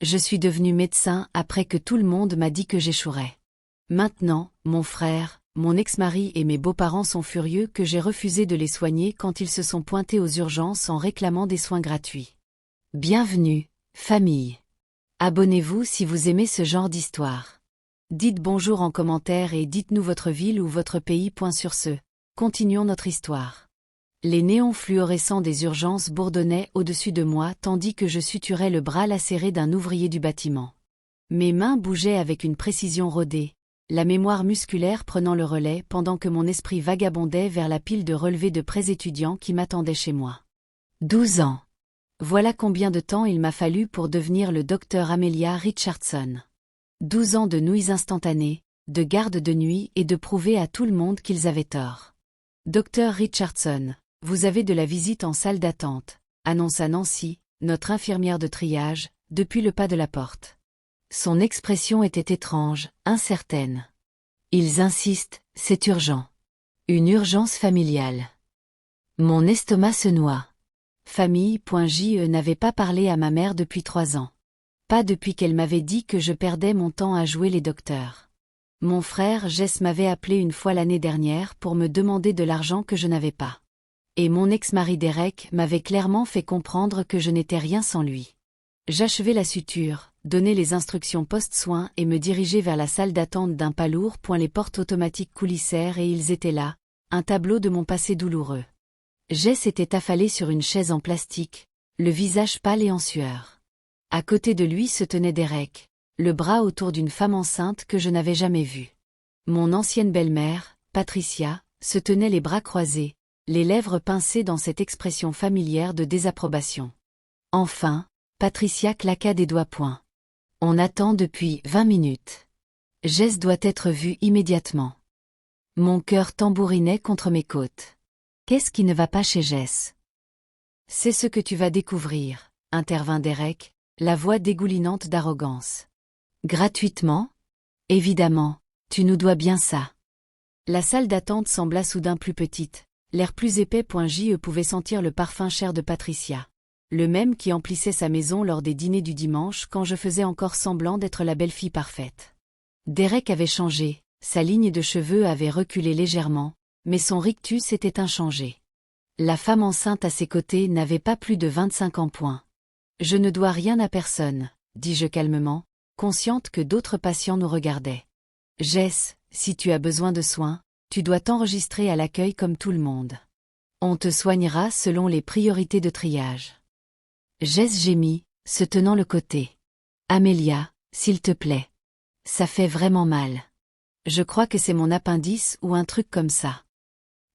Je suis devenu médecin après que tout le monde m'a dit que j'échouerais. Maintenant, mon frère, mon ex-mari et mes beaux-parents sont furieux que j'ai refusé de les soigner quand ils se sont pointés aux urgences en réclamant des soins gratuits. Bienvenue, famille. Abonnez-vous si vous aimez ce genre d'histoire. Dites bonjour en commentaire et dites-nous votre ville ou votre pays. Sur ce, continuons notre histoire. Les néons fluorescents des urgences bourdonnaient au-dessus de moi tandis que je suturais le bras lacéré d'un ouvrier du bâtiment. Mes mains bougeaient avec une précision rodée, la mémoire musculaire prenant le relais pendant que mon esprit vagabondait vers la pile de relevés de prêts étudiants qui m'attendaient chez moi. 12 ans. Voilà combien de temps il m'a fallu pour devenir le docteur Amelia Richardson. 12 ans de nuits instantanées, de garde de nuit et de prouver à tout le monde qu'ils avaient tort. Docteur Richardson, vous avez de la visite en salle d'attente, annonça Nancy, notre infirmière de triage, depuis le pas de la porte. Son expression était étrange, incertaine. Ils insistent, c'est urgent. Une urgence familiale. Mon estomac se noie. Famille.je n'avait pas parlé à ma mère depuis 3 ans. Pas depuis qu'elle m'avait dit que je perdais mon temps à jouer les docteurs. Mon frère Jess m'avait appelé une fois l'année dernière pour me demander de l'argent que je n'avais pas. Et mon ex-mari Derek m'avait clairement fait comprendre que je n'étais rien sans lui. J'achevais la suture, donnais les instructions post-soins et me dirigeais vers la salle d'attente d'un pas lourd. Les portes automatiques coulissèrent et ils étaient là, un tableau de mon passé douloureux. Jess était affalé sur une chaise en plastique, le visage pâle et en sueur. À côté de lui se tenait Derek, le bras autour d'une femme enceinte que je n'avais jamais vue. Mon ancienne belle-mère, Patricia, se tenait les bras croisés, les lèvres pincées dans cette expression familière de désapprobation. Enfin, Patricia claqua des doigts. On attend depuis 20 minutes. Jess doit être vue immédiatement. Mon cœur tambourinait contre mes côtes. Qu'est-ce qui ne va pas chez Jess? C'est ce que tu vas découvrir, intervint Derek, la voix dégoulinante d'arrogance. Gratuitement? Évidemment, tu nous dois bien ça. La salle d'attente sembla soudain plus petite, l'air plus épais. Je pouvais sentir le parfum cher de Patricia. Le même qui emplissait sa maison lors des dîners du dimanche quand je faisais encore semblant d'être la belle-fille parfaite. Derek avait changé, sa ligne de cheveux avait reculé légèrement, mais son rictus était inchangé. La femme enceinte à ses côtés n'avait pas plus de 25 ans. Je ne dois rien à personne, dis-je calmement, consciente que d'autres patients nous regardaient. Jess, si tu as besoin de soins, tu dois t'enregistrer à l'accueil comme tout le monde. On te soignera selon les priorités de triage. Jess gémit, se tenant le côté. Amelia, s'il te plaît. Ça fait vraiment mal. Je crois que c'est mon appendice ou un truc comme ça.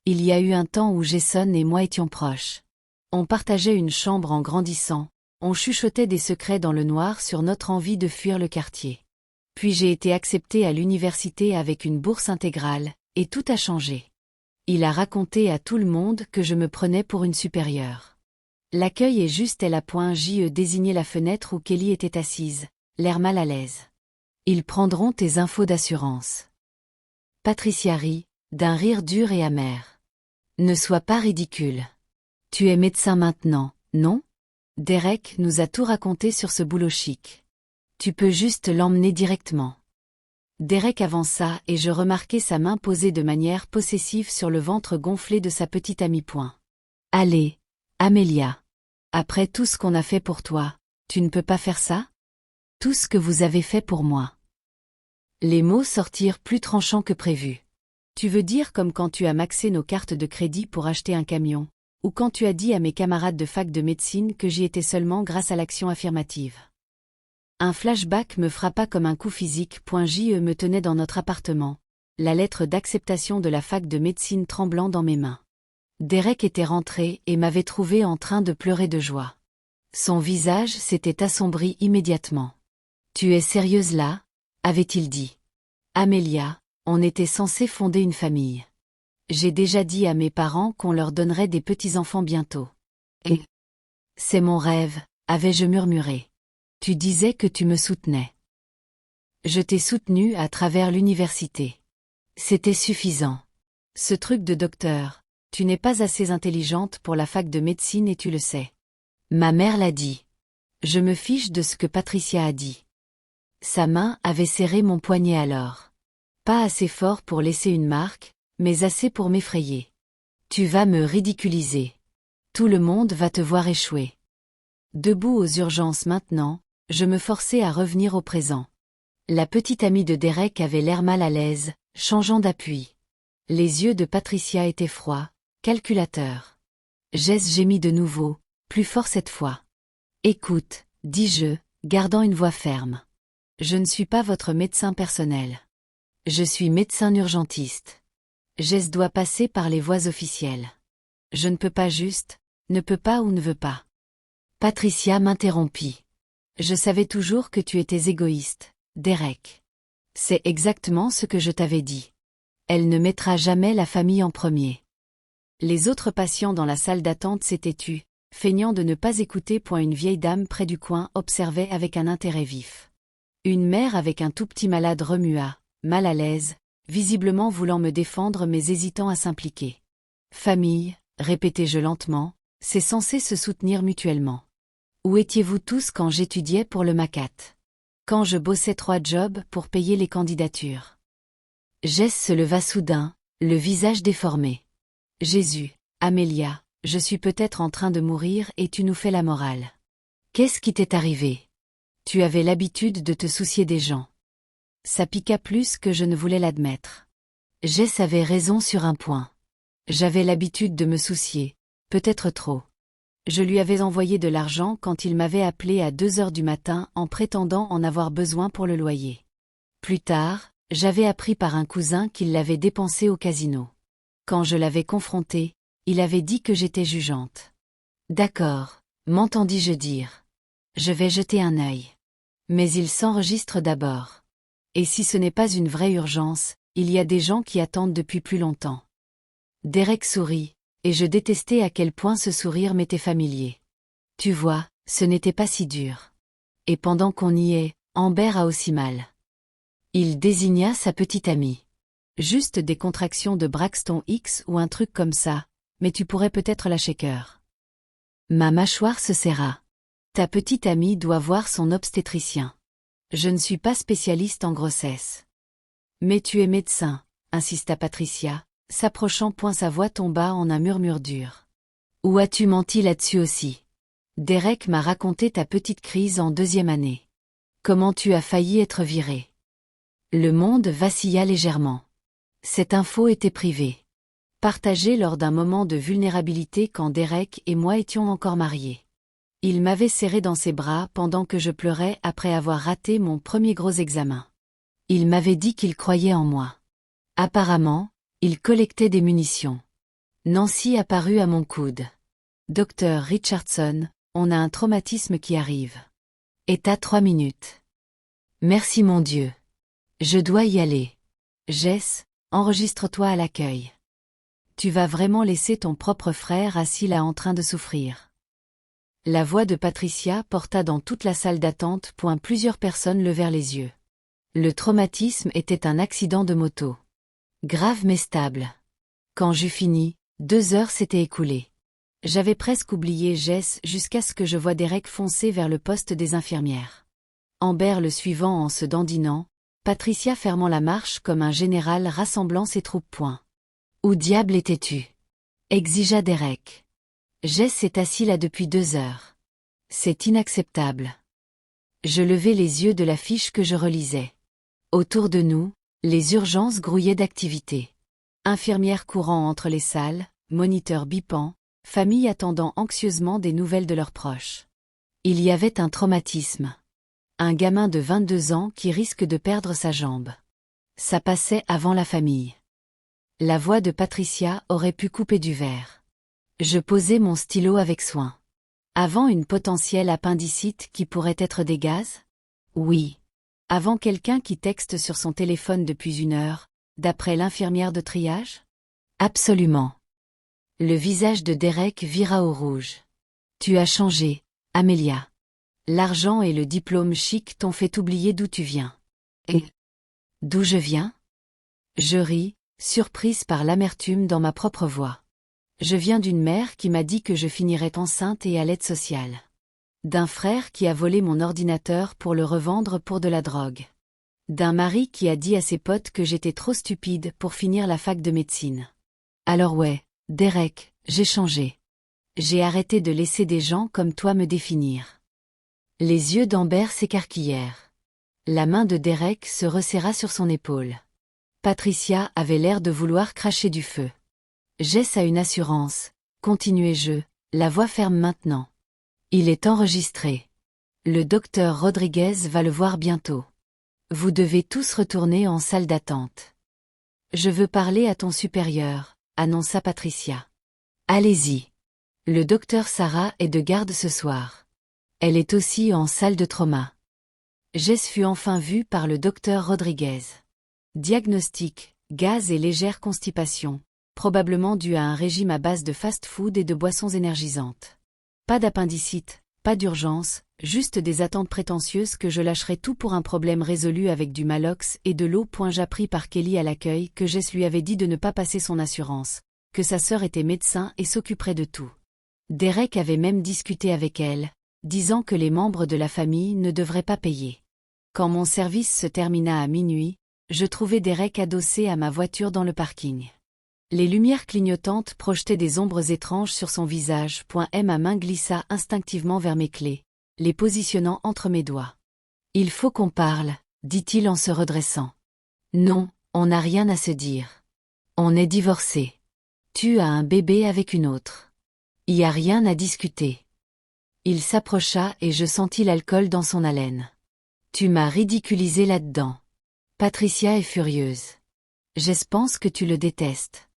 Il y a eu un temps où Jason et moi étions proches. On partageait une chambre en grandissant, on chuchotait des secrets dans le noir sur notre envie de fuir le quartier. Puis j'ai été acceptée à l'université avec une bourse intégrale, et tout a changé. Il a raconté à tout le monde que je me prenais pour une supérieure. L'accueil est juste je désignait la fenêtre où Kelly était assise, l'air mal à l'aise. Ils prendront tes infos d'assurance. Patricia rit, d'un rire dur et amer. Ne sois pas ridicule. Tu es médecin maintenant, non? Derek nous a tout raconté sur ce boulot chic. Tu peux juste l'emmener directement. Derek avança et je remarquai sa main posée de manière possessive sur le ventre gonflé de sa petite amie. Allez, Amelia. Après tout ce qu'on a fait pour toi, tu ne peux pas faire ça? Tout ce que vous avez fait pour moi. Les mots sortirent plus tranchants que prévu. Tu veux dire comme quand tu as maxé nos cartes de crédit pour acheter un camion, ou quand tu as dit à mes camarades de fac de médecine que j'y étais seulement grâce à l'action affirmative. Un flashback me frappa comme un coup physique. Je me tenais dans notre appartement, la lettre d'acceptation de la fac de médecine tremblant dans mes mains. Derek était rentré et m'avait trouvé en train de pleurer de joie. Son visage s'était assombri immédiatement. Tu es sérieuse là? Avait-il dit. Amelia, on était censé fonder une famille. J'ai déjà dit à mes parents qu'on leur donnerait des petits-enfants bientôt. Et c'est mon rêve, avais-je murmuré. Tu disais que tu me soutenais. Je t'ai soutenu à travers l'université. C'était suffisant. Ce truc de docteur, tu n'es pas assez intelligente pour la fac de médecine et tu le sais. Ma mère l'a dit. Je me fiche de ce que Patricia a dit. Sa main avait serré mon poignet alors. Pas assez fort pour laisser une marque, mais assez pour m'effrayer. Tu vas me ridiculiser. Tout le monde va te voir échouer. Debout aux urgences maintenant, je me forçais à revenir au présent. La petite amie de Derek avait l'air mal à l'aise, changeant d'appui. Les yeux de Patricia étaient froids, calculateurs. Jess gémit de nouveau, plus fort cette fois. Écoute, dis-je, gardant une voix ferme. Je ne suis pas votre médecin personnel. Je suis médecin urgentiste. Jess doit passer par les voies officielles. Je ne peux pas juste, ne peux pas ou ne veux pas. Patricia m'interrompit. Je savais toujours que tu étais égoïste, Derek. C'est exactement ce que je t'avais dit. Elle ne mettra jamais la famille en premier. Les autres patients dans la salle d'attente s'étaient tus, feignant de ne pas écouter. Une vieille dame près du coin observait avec un intérêt vif. Une mère avec un tout petit malade remua, mal à l'aise, visiblement voulant me défendre mais hésitant à s'impliquer. Famille, répétai-je lentement, c'est censé se soutenir mutuellement. Où étiez-vous tous quand j'étudiais pour le MACAT? Quand je bossais 3 jobs pour payer les candidatures? Jess se leva soudain, le visage déformé. Jésus, Amélia, je suis peut-être en train de mourir et tu nous fais la morale. Qu'est-ce qui t'est arrivé? Tu avais l'habitude de te soucier des gens. Ça piqua plus que je ne voulais l'admettre. Jess avait raison sur un point. J'avais l'habitude de me soucier, peut-être trop. Je lui avais envoyé de l'argent quand il m'avait appelé à 2 heures du matin en prétendant en avoir besoin pour le loyer. Plus tard, j'avais appris par un cousin qu'il l'avait dépensé au casino. Quand je l'avais confronté, il avait dit que j'étais jugeante. D'accord, m'entendis-je dire. Je vais jeter un œil. Mais il s'enregistre d'abord. Et si ce n'est pas une vraie urgence, il y a des gens qui attendent depuis plus longtemps. Derek sourit, et je détestais à quel point ce sourire m'était familier. Tu vois, ce n'était pas si dur. Et pendant qu'on y est, Amber a aussi mal. Il désigna sa petite amie. Juste des contractions de Braxton X ou un truc comme ça, mais tu pourrais peut-être lâcher cœur. Ma mâchoire se serra. Ta petite amie doit voir son obstétricien. Je ne suis pas spécialiste en grossesse. Mais tu es médecin, insista Patricia, s'approchant. Sa voix tomba en un murmure dur. Ou as-tu menti là-dessus aussi? Derek m'a raconté ta petite crise en 2e année. Comment tu as failli être viré? Le monde vacilla légèrement. Cette info était privée. Partagée lors d'un moment de vulnérabilité quand Derek et moi étions encore mariés. Il m'avait serré dans ses bras pendant que je pleurais après avoir raté mon premier gros examen. Il m'avait dit qu'il croyait en moi. Apparemment, il collectait des munitions. Nancy apparut à mon coude. Docteur Richardson, on a un traumatisme qui arrive. Et t'as 3 minutes. Merci mon Dieu. Je dois y aller. Jess, enregistre-toi à l'accueil. Tu vas vraiment laisser ton propre frère assis là en train de souffrir. La voix de Patricia porta dans toute la salle d'attente. Plusieurs personnes levèrent les yeux. Le traumatisme était un accident de moto. Grave mais stable. Quand j'eus fini, 2 heures s'étaient écoulées. J'avais presque oublié Jess jusqu'à ce que je voie Derek foncer vers le poste des infirmières. Amber le suivant en se dandinant, Patricia fermant la marche comme un général rassemblant ses troupes. Où diable étais-tu? Exigea Derek. Jess est assis là depuis 2 heures. C'est inacceptable. Je levai les yeux de la fiche que je relisais. Autour de nous, les urgences grouillaient d'activité. Infirmières courant entre les salles, moniteurs bipant, familles attendant anxieusement des nouvelles de leurs proches. Il y avait un traumatisme. Un gamin de 22 ans qui risque de perdre sa jambe. Ça passait avant la famille. La voix de Patricia aurait pu couper du verre. Je posai mon stylo avec soin. Avant une potentielle appendicite qui pourrait être des gaz? Oui. Avant quelqu'un qui texte sur son téléphone depuis 1 heure, d'après l'infirmière de triage? Absolument. Le visage de Derek vira au rouge. Tu as changé, Amélia. L'argent et le diplôme chic t'ont fait oublier d'où tu viens. Et d'où je viens? Je ris, surprise par l'amertume dans ma propre voix. Je viens d'une mère qui m'a dit que je finirais enceinte et à l'aide sociale. D'un frère qui a volé mon ordinateur pour le revendre pour de la drogue. D'un mari qui a dit à ses potes que j'étais trop stupide pour finir la fac de médecine. Alors ouais, Derek, j'ai changé. J'ai arrêté de laisser des gens comme toi me définir. Les yeux d'Amber s'écarquillèrent. La main de Derek se resserra sur son épaule. Patricia avait l'air de vouloir cracher du feu. Jess a une assurance, continuai-je, la voix ferme maintenant. Il est enregistré. Le docteur Rodriguez va le voir bientôt. Vous devez tous retourner en salle d'attente. Je veux parler à ton supérieur, annonça Patricia. Allez-y. Le docteur Sarah est de garde ce soir. Elle est aussi en salle de trauma. Jess fut enfin vue par le docteur Rodriguez. Diagnostic, gaz et légère constipation, probablement dû à un régime à base de fast-food et de boissons énergisantes. Pas d'appendicite, pas d'urgence, juste des attentes prétentieuses que je lâcherais tout pour un problème résolu avec du Malox et de l'eau. J'appris par Kelly à l'accueil que Jess lui avait dit de ne pas passer son assurance, que sa sœur était médecin et s'occuperait de tout. Derek avait même discuté avec elle, disant que les membres de la famille ne devraient pas payer. Quand mon service se termina à minuit, je trouvai Derek adossé à ma voiture dans le parking. Les lumières clignotantes projetaient des ombres étranges sur son visage. Ma main glissa instinctivement vers mes clés, les positionnant entre mes doigts. « Il faut qu'on parle », dit-il en se redressant. « Non, on n'a rien à se dire. On est divorcés. Tu as un bébé avec une autre. Y a rien à discuter. » Il s'approcha et je sentis l'alcool dans son haleine. « Tu m'as ridiculisé là-dedans. Patricia est furieuse. Jess pense que tu le détestes.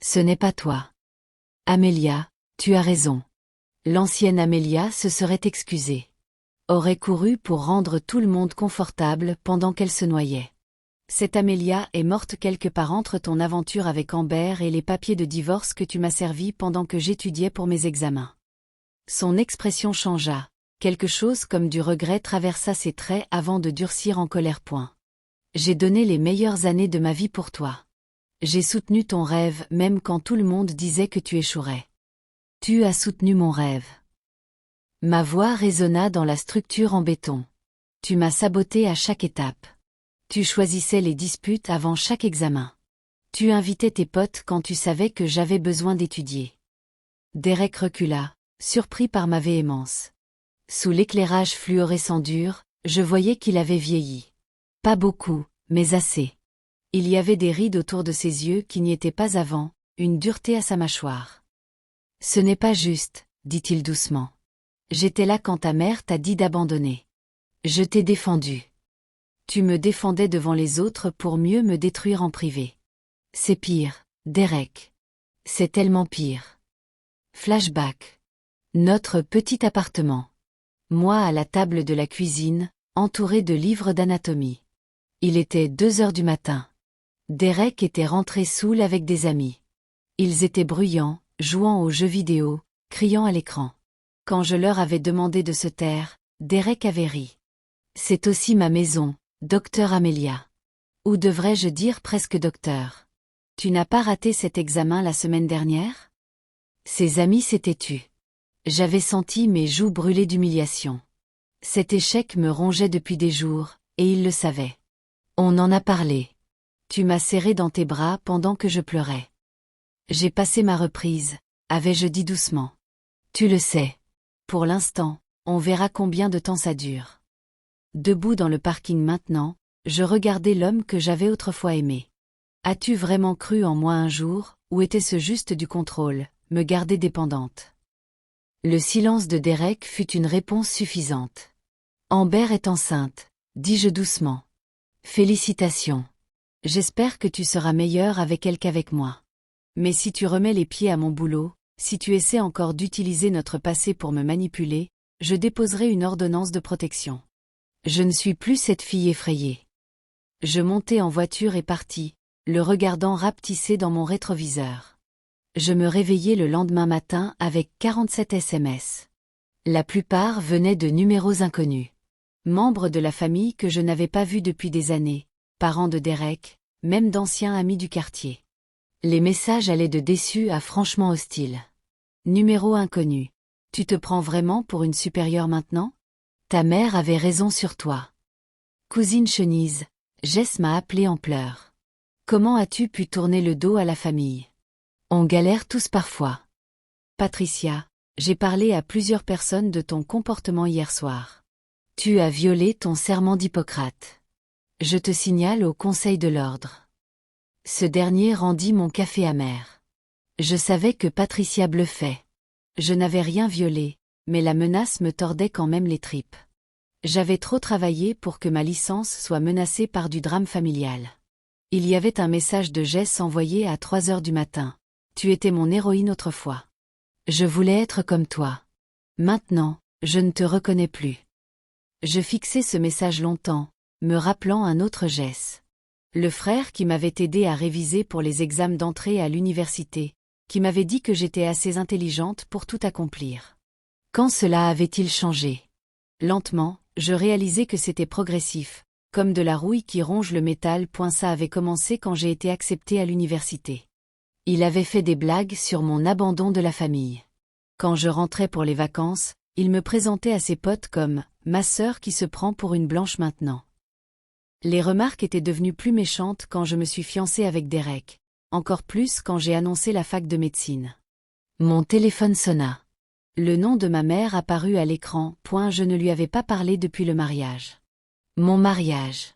Ce n'est pas toi. Amelia, tu as raison. » L'ancienne Amelia se serait excusée. Aurait couru pour rendre tout le monde confortable pendant qu'elle se noyait. Cette Amelia est morte quelque part entre ton aventure avec Amber et les papiers de divorce que tu m'as servis pendant que j'étudiais pour mes examens. Son expression changea. Quelque chose comme du regret traversa ses traits avant de durcir en colère. J'ai donné les meilleures années de ma vie pour toi. J'ai soutenu ton rêve même quand tout le monde disait que tu échouerais. Tu as soutenu mon rêve. Ma voix résonna dans la structure en béton. Tu m'as saboté à chaque étape. Tu choisissais les disputes avant chaque examen. Tu invitais tes potes quand tu savais que j'avais besoin d'étudier. Derek recula, surpris par ma véhémence. Sous l'éclairage fluorescent dur, je voyais qu'il avait vieilli. Pas beaucoup, mais assez. Il y avait des rides autour de ses yeux qui n'y étaient pas avant, une dureté à sa mâchoire. « Ce n'est pas juste, » dit-il doucement. « J'étais là quand ta mère t'a dit d'abandonner. Je t'ai défendu. Tu me défendais devant les autres pour mieux me détruire en privé. C'est pire, Derek. C'est tellement pire. » Flashback. Notre petit appartement. Moi à la table de la cuisine, entouré de livres d'anatomie. Il était 2 heures du matin. Derek était rentré saoul avec des amis. Ils étaient bruyants, jouant aux jeux vidéo, criant à l'écran. Quand je leur avais demandé de se taire, Derek avait ri. « C'est aussi ma maison, docteur Amelia. Ou devrais-je dire presque docteur. Tu n'as pas raté cet examen la semaine dernière ?» Ses amis s'étaient tus. J'avais senti mes joues brûler d'humiliation. Cet échec me rongeait depuis des jours, et il le savait. On en a parlé. Tu m'as serré dans tes bras pendant que je pleurais. J'ai passé ma reprise, avais-je dit doucement. Tu le sais. Pour l'instant, on verra combien de temps ça dure. Debout dans le parking maintenant, je regardais l'homme que j'avais autrefois aimé. As-tu vraiment cru en moi un jour, ou était-ce juste du contrôle, me garder dépendante? Le silence de Derek fut une réponse suffisante. Amber est enceinte, dis-je doucement. Félicitations. J'espère que tu seras meilleure avec elle qu'avec moi. Mais si tu remets les pieds à mon boulot, si tu essaies encore d'utiliser notre passé pour me manipuler, je déposerai une ordonnance de protection. Je ne suis plus cette fille effrayée. Je montai en voiture et partis, le regardant rapetissé dans mon rétroviseur. Je me réveillai le lendemain matin avec 47 SMS. La plupart venaient de numéros inconnus. Membres de la famille que je n'avais pas vus depuis des années, parents de Derek, même d'anciens amis du quartier. Les messages allaient de déçus à franchement hostiles. Numéro inconnu. Tu te prends vraiment pour une supérieure maintenant? Ta mère avait raison sur toi. Cousine Chenise, Jess m'a appelée en pleurs. Comment as-tu pu tourner le dos à la famille? On galère tous parfois. Patricia, j'ai parlé à plusieurs personnes de ton comportement hier soir. Tu as violé ton serment d'Hippocrate. Je te signale au Conseil de l'Ordre. Ce dernier rendit mon café amer. Je savais que Patricia bluffait. Je n'avais rien violé, mais la menace me tordait quand même les tripes. J'avais trop travaillé pour que ma licence soit menacée par du drame familial. Il y avait un message de Jess envoyé à 3 heures du matin. Tu étais mon héroïne autrefois. Je voulais être comme toi. Maintenant, je ne te reconnais plus. Je fixais ce message longtemps, me rappelant un autre Jess. Le frère qui m'avait aidé à réviser pour les examens d'entrée à l'université, qui m'avait dit que j'étais assez intelligente pour tout accomplir. Quand cela avait-il changé? Lentement, je réalisais que c'était progressif, comme de la rouille qui ronge le métal. Ça avait commencé quand j'ai été acceptée à l'université. Il avait fait des blagues sur mon abandon de la famille. Quand je rentrais pour les vacances, il me présentait à ses potes comme « ma sœur qui se prend pour une blanche maintenant ». Les remarques étaient devenues plus méchantes quand je me suis fiancée avec Derek, encore plus quand j'ai annoncé la fac de médecine. Mon téléphone sonna. Le nom de ma mère apparut à l'écran. Je ne lui avais pas parlé depuis le mariage. Mon mariage.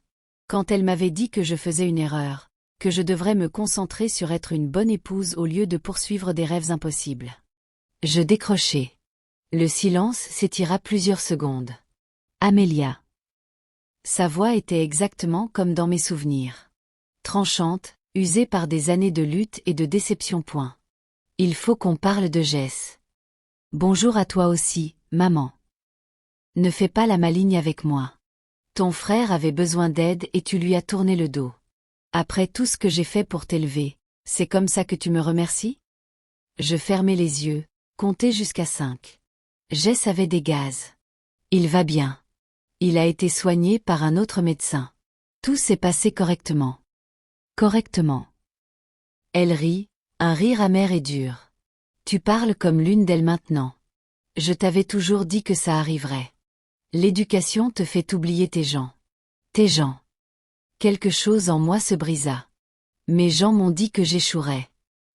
Quand elle m'avait dit que je faisais une erreur, que je devrais me concentrer sur être une bonne épouse au lieu de poursuivre des rêves impossibles. Je décrochai. Le silence s'étira plusieurs secondes. Amélia. Sa voix était exactement comme dans mes souvenirs. Tranchante, usée par des années de lutte et de déception. Il faut qu'on parle de Jess. Bonjour à toi aussi, maman. Ne fais pas la maligne avec moi. Ton frère avait besoin d'aide et tu lui as tourné le dos. Après tout ce que j'ai fait pour t'élever, c'est comme ça que tu me remercies? Je fermai les yeux, comptai jusqu'à 5. Jess avait des gaz. Il va bien. Il a été soigné par un autre médecin. Tout s'est passé correctement. Correctement. Elle rit, un rire amer et dur. Tu parles comme l'une d'elles maintenant. Je t'avais toujours dit que ça arriverait. L'éducation te fait oublier tes gens. Tes gens. Quelque chose en moi se brisa. Mes gens m'ont dit que j'échouerais.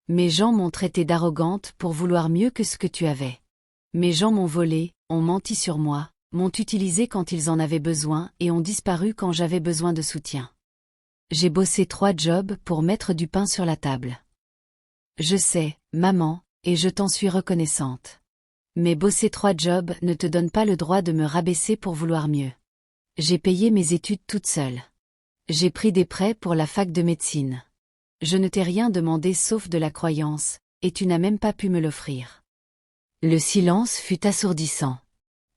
Mes gens m'ont traité d'arrogante pour vouloir mieux que ce que tu avais. Mes gens m'ont volé, ont menti sur moi, m'ont utilisé quand ils en avaient besoin et ont disparu quand j'avais besoin de soutien. J'ai bossé 3 jobs pour mettre du pain sur la table. Je sais, maman, et je t'en suis reconnaissante. Mais bosser 3 jobs ne te donne pas le droit de me rabaisser pour vouloir mieux. J'ai payé mes études toute seule. J'ai pris des prêts pour la fac de médecine. Je ne t'ai rien demandé sauf de la croyance, et tu n'as même pas pu me l'offrir. Le silence fut assourdissant.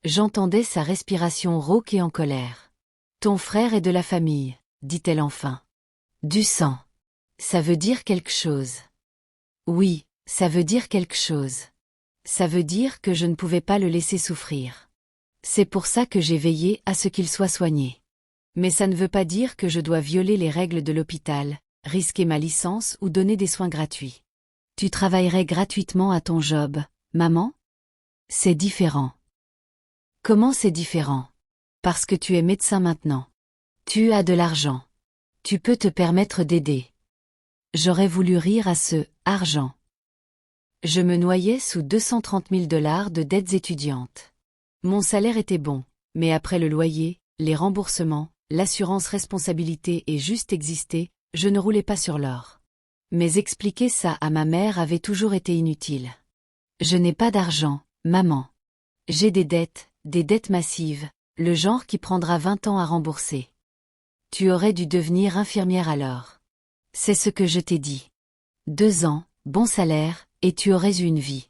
J'entendais sa respiration rauque et en colère. Ton frère est de la famille, dit-elle enfin. Du sang. Ça veut dire quelque chose. Oui, ça veut dire quelque chose. Ça veut dire que je ne pouvais pas le laisser souffrir. C'est pour ça que j'ai veillé à ce qu'il soit soigné. Mais ça ne veut pas dire que je dois violer les règles de l'hôpital, risquer ma licence ou donner des soins gratuits. Tu travaillerais gratuitement à ton job, maman? C'est différent. Comment c'est différent? Parce que tu es médecin maintenant. Tu as de l'argent. Tu peux te permettre d'aider. J'aurais voulu rire à ce « argent ». Je me noyais sous 230 000 $ de dettes étudiantes. Mon salaire était bon, mais après le loyer, les remboursements, l'assurance responsabilité et juste exister, je ne roulais pas sur l'or. Mais expliquer ça à ma mère avait toujours été inutile. Je n'ai pas d'argent, maman. J'ai des dettes massives, le genre qui prendra 20 ans à rembourser. Tu aurais dû devenir infirmière alors. C'est ce que je t'ai dit. 2 ans, bon salaire, et tu aurais eu une vie.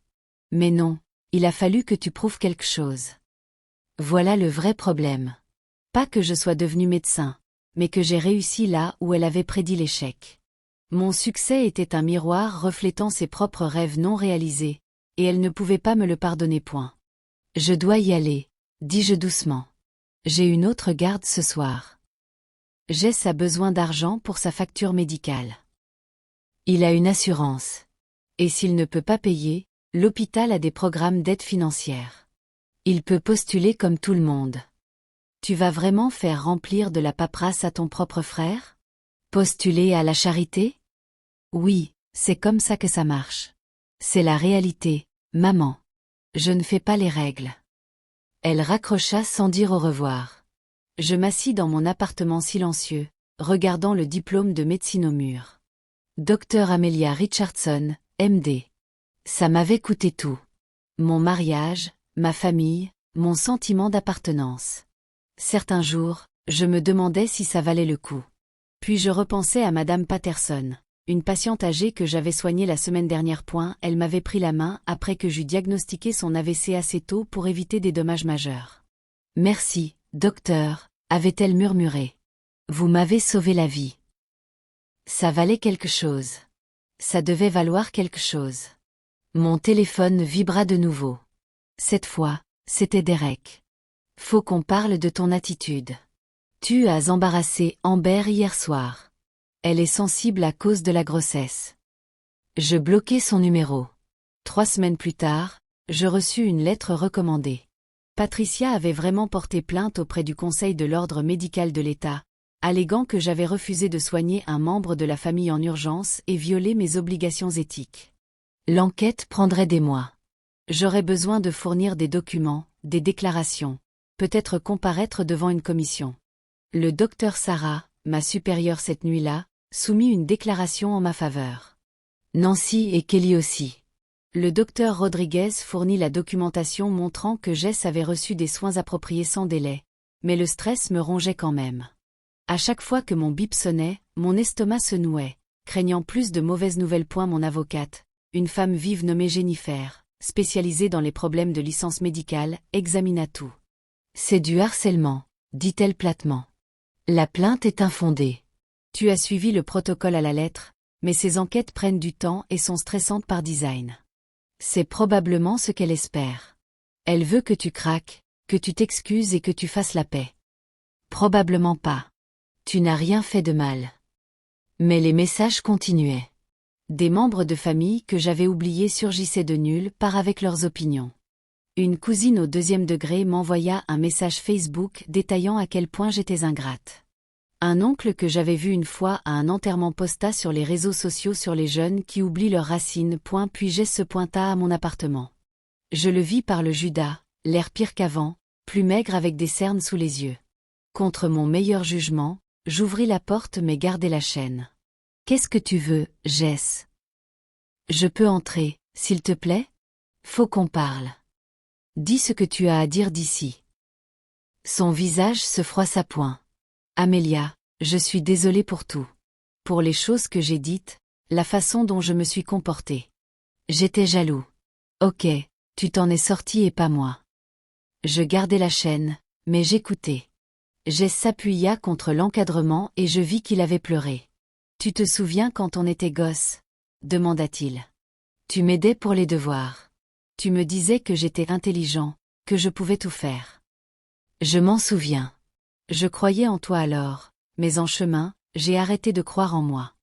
Mais non, il a fallu que tu prouves quelque chose. Voilà le vrai problème. Pas que je sois devenue médecin, mais que j'ai réussi là où elle avait prédit l'échec. Mon succès était un miroir reflétant ses propres rêves non réalisés, et elle ne pouvait pas me le pardonner. Je dois y aller, dis-je doucement. J'ai une autre garde ce soir. Jess a besoin d'argent pour sa facture médicale. Il a une assurance. Et s'il ne peut pas payer, L'hôpital a des programmes d'aide financière. Il peut postuler comme tout le monde. Tu vas vraiment faire remplir de la paperasse à ton propre frère? Postuler à la charité? Oui, c'est comme ça que ça marche. C'est la réalité, maman. Je ne fais pas les règles. Elle raccrocha sans dire au revoir. Je m'assis dans mon appartement silencieux, regardant le diplôme de médecine au mur. Docteur Amelia Richardson, MD. Ça m'avait coûté tout. Mon mariage, ma famille, mon sentiment d'appartenance. Certains jours, je me demandais si ça valait le coup. Puis je repensais à Madame Patterson, une patiente âgée que j'avais soignée la semaine dernière. Elle m'avait pris la main après que j'eus diagnostiqué son AVC assez tôt pour éviter des dommages majeurs. Merci, docteur, avait-elle murmuré. Vous m'avez sauvé la vie. Ça valait quelque chose. Ça devait valoir quelque chose. Mon téléphone vibra de nouveau. Cette fois, c'était Derek. Faut qu'on parle de ton attitude. Tu as embarrassé Amber hier soir. Elle est sensible à cause de la grossesse. Je bloquai son numéro. 3 semaines plus tard, je reçus une lettre recommandée. Patricia avait vraiment porté plainte auprès du Conseil de l'ordre médical de l'État, alléguant que j'avais refusé de soigner un membre de la famille en urgence et violé mes obligations éthiques. L'enquête prendrait des mois. J'aurais besoin de fournir des documents, des déclarations, peut-être comparaître devant une commission. Le docteur Sarah, ma supérieure cette nuit-là, soumit une déclaration en ma faveur. Nancy et Kelly aussi. Le docteur Rodriguez fournit la documentation montrant que Jess avait reçu des soins appropriés sans délai, mais le stress me rongeait quand même. À chaque fois que mon bip sonnait, mon estomac se nouait, craignant plus de mauvaises nouvelles. Mon avocate, une femme vive nommée Jennifer, spécialisée dans les problèmes de licence médicale, examina tout. C'est du harcèlement, dit-elle platement. La plainte est infondée. Tu as suivi le protocole à la lettre, mais ces enquêtes prennent du temps et sont stressantes par design. C'est probablement ce qu'elle espère. Elle veut que tu craques, que tu t'excuses et que tu fasses la paix. Probablement pas. Tu n'as rien fait de mal. Mais les messages continuaient. Des membres de famille que j'avais oubliés surgissaient de nulle part avec leurs opinions. Une cousine au 2e degré m'envoya un message Facebook détaillant à quel point j'étais ingrate. Un oncle que j'avais vu une fois à un enterrement posta sur les réseaux sociaux sur les jeunes qui oublient leurs racines. Puis Jess se pointa à mon appartement. Je le vis par le Judas, l'air pire qu'avant, plus maigre avec des cernes sous les yeux. Contre mon meilleur jugement, j'ouvris la porte mais gardai la chaîne. Qu'est-ce que tu veux, Jess? Je peux entrer, s'il te plaît? Faut qu'on parle. Dis ce que tu as à dire d'ici. Son visage se froissa point. Amelia, je suis désolée pour tout. Pour les choses que j'ai dites, la façon dont je me suis comportée. J'étais jaloux. Ok, tu t'en es sortie et pas moi. Je gardais la chaîne, mais j'écoutais. Jess s'appuya contre l'encadrement et je vis qu'il avait pleuré. Tu te souviens quand on était gosse? Demanda-t-il. Tu m'aidais pour les devoirs. Tu me disais que j'étais intelligent, que je pouvais tout faire. Je m'en souviens. Je croyais en toi alors, mais en chemin, j'ai arrêté de croire en moi.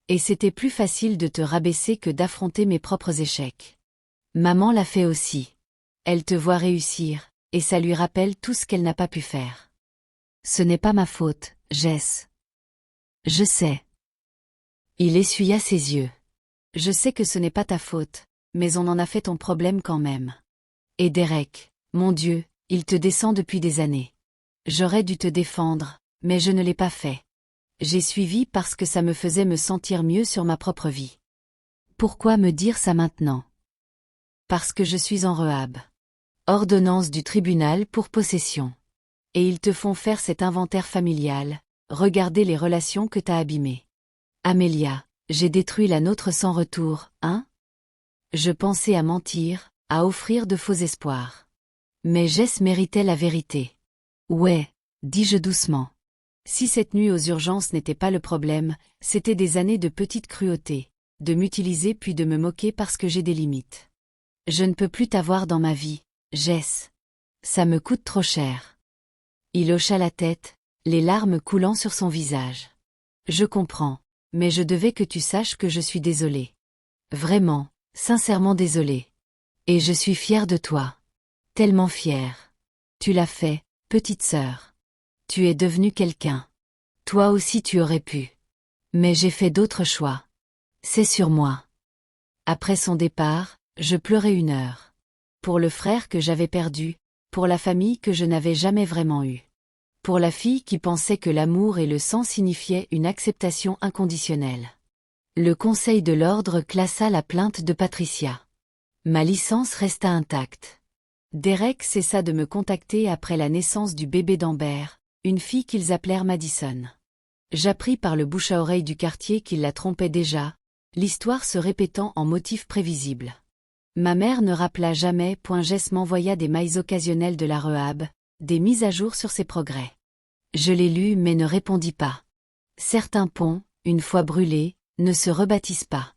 Et c'était plus facile de te rabaisser que d'affronter mes propres échecs. Maman l'a fait aussi. Elle te voit réussir, et ça lui rappelle tout ce qu'elle n'a pas pu faire. Ce n'est pas ma faute, Jess. Je sais. Il essuya ses yeux. Je sais que ce n'est pas ta faute, mais on en a fait ton problème quand même. Et Derek, mon Dieu, il te descend depuis des années. J'aurais dû te défendre, mais je ne l'ai pas fait. J'ai suivi parce que ça me faisait me sentir mieux sur ma propre vie. Pourquoi me dire ça maintenant? Parce que je suis en rehab. Ordonnance du tribunal pour possession. Et ils te font faire cet inventaire familial, regarder les relations que t'as abîmées. Amelia, j'ai détruit la nôtre sans retour, hein? Je pensais à mentir, à offrir de faux espoirs. Mais Jess méritait la vérité. Ouais, dis-je doucement. Si cette nuit aux urgences n'était pas le problème, c'était des années de petite cruauté, de m'utiliser puis de me moquer parce que j'ai des limites. Je ne peux plus t'avoir dans ma vie, Jess. Ça me coûte trop cher. Il hocha la tête, les larmes coulant sur son visage. Je comprends, mais je devais que tu saches que je suis désolée. Vraiment, sincèrement désolée. Et je suis fière de toi. Tellement fière. Tu l'as fait, petite sœur. Tu es devenue quelqu'un. Toi aussi tu aurais pu. Mais j'ai fait d'autres choix. C'est sur moi. Après son départ, je pleurais 1 heure. Pour le frère que j'avais perdu, pour la famille que je n'avais jamais vraiment eue. Pour la fille qui pensait que l'amour et le sang signifiaient une acceptation inconditionnelle. Le Conseil de l'ordre classa la plainte de Patricia. Ma licence resta intacte. Derek cessa de me contacter après la naissance du bébé d'Amber, une fille qu'ils appelèrent Madison. J'appris par le bouche à oreille du quartier qu'il la trompait déjà, l'histoire se répétant en motifs prévisibles. Ma mère ne rappela jamais. Jess m'envoya des mails occasionnels de la rehab, des mises à jour sur ses progrès. Je les lus mais ne répondis pas. Certains ponts, une fois brûlés, ne se rebâtissent pas.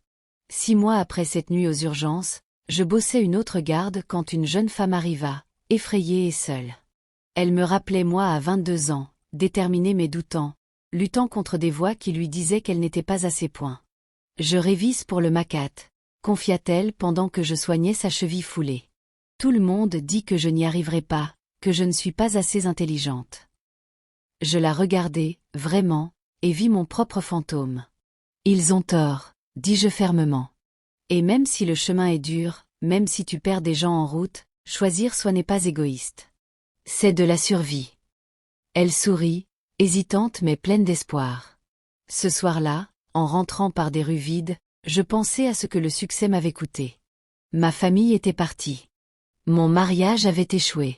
6 mois après cette nuit aux urgences, je bossais une autre garde quand une jeune femme arriva, effrayée et seule. Elle me rappelait moi à 22 ans, déterminée mais doutant, luttant contre des voix qui lui disaient qu'elle n'était pas assez point. Je révise pour le MACAT, confia-t-elle pendant que je soignais sa cheville foulée. Tout le monde dit que je n'y arriverai pas, que je ne suis pas assez intelligente. Je la regardai, vraiment, et vis mon propre fantôme. Ils ont tort, dis-je fermement. Et même si le chemin est dur, même si tu perds des gens en route, choisir soi n'est pas égoïste. C'est de la survie. Elle sourit, hésitante mais pleine d'espoir. Ce soir-là, en rentrant par des rues vides, je pensais à ce que le succès m'avait coûté. Ma famille était partie. Mon mariage avait échoué.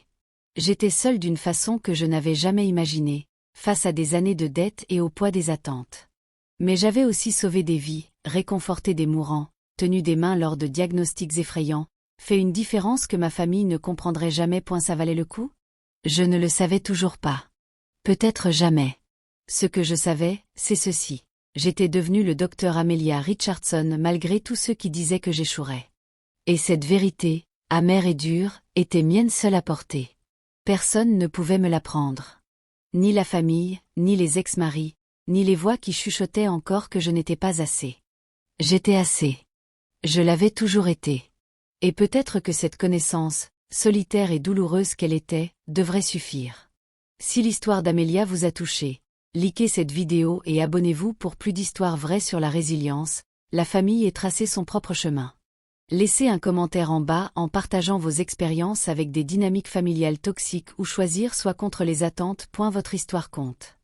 J'étais seule d'une façon que je n'avais jamais imaginée, face à des années de dettes et au poids des attentes. Mais j'avais aussi sauvé des vies, réconforté des mourants, tenu des mains lors de diagnostics effrayants, fait une différence que ma famille ne comprendrait jamais. Ça valait le coup? Je ne le savais toujours pas. Peut-être jamais. Ce que je savais, c'est ceci. J'étais devenue le docteur Amelia Richardson malgré tous ceux qui disaient que j'échouerais. Et cette vérité, amère et dure, était mienne seule à porter. Personne ne pouvait me l'apprendre. Ni la famille, ni les ex-maris, ni les voix qui chuchotaient encore que je n'étais pas assez. J'étais assez. Je l'avais toujours été. Et peut-être que cette connaissance, solitaire et douloureuse qu'elle était, devrait suffire. Si l'histoire d'Amelia vous a touché, likez cette vidéo et abonnez-vous pour plus d'histoires vraies sur la résilience, la famille et tracer son propre chemin. Laissez un commentaire en bas en partageant vos expériences avec des dynamiques familiales toxiques ou choisir soi contre les attentes. Votre histoire compte.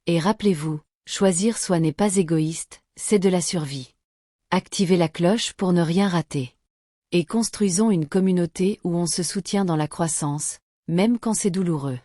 Et rappelez-vous, choisir soi n'est pas égoïste, c'est de la survie. Activez la cloche pour ne rien rater. Et construisons une communauté où on se soutient dans la croissance, même quand c'est douloureux.